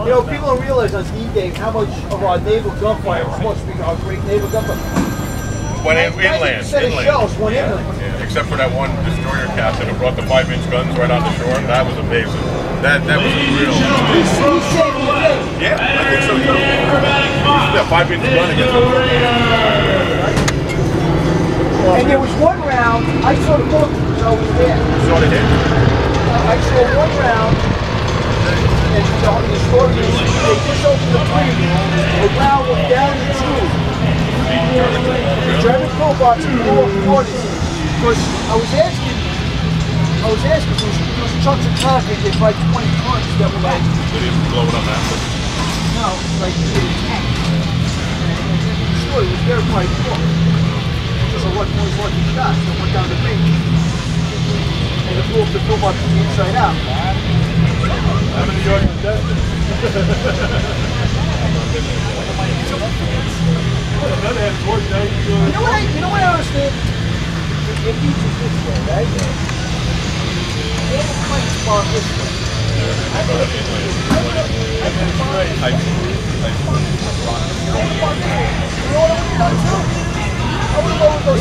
You know, people don't realize on D-Day how much of our naval gunfire was supposed to be our great naval gunfire. Went inland. Shells went inland. Yeah, except for that one destroyer captain who brought the 5-inch guns right on the shore. That was amazing. That was a real. He saved the day. Yeah, I think so too. That 5-inch gun against the And there was one round, I saw the book, so I was there. You saw the hit? I saw one round, and the story is, they just opened the preview, the round went down the tube. The German robots blew off the orders. Because I was asking, those chunks of concrete, there's like 20 tons that were like... They didn't blow it up after? No, like a little tank. The story was there by foot. So what was lucky shots that went down the beach. And it blew up the robot from the inside out. How many yards was that? You know what I understand? It beats us this way, right? They don't fight spot this way. I would have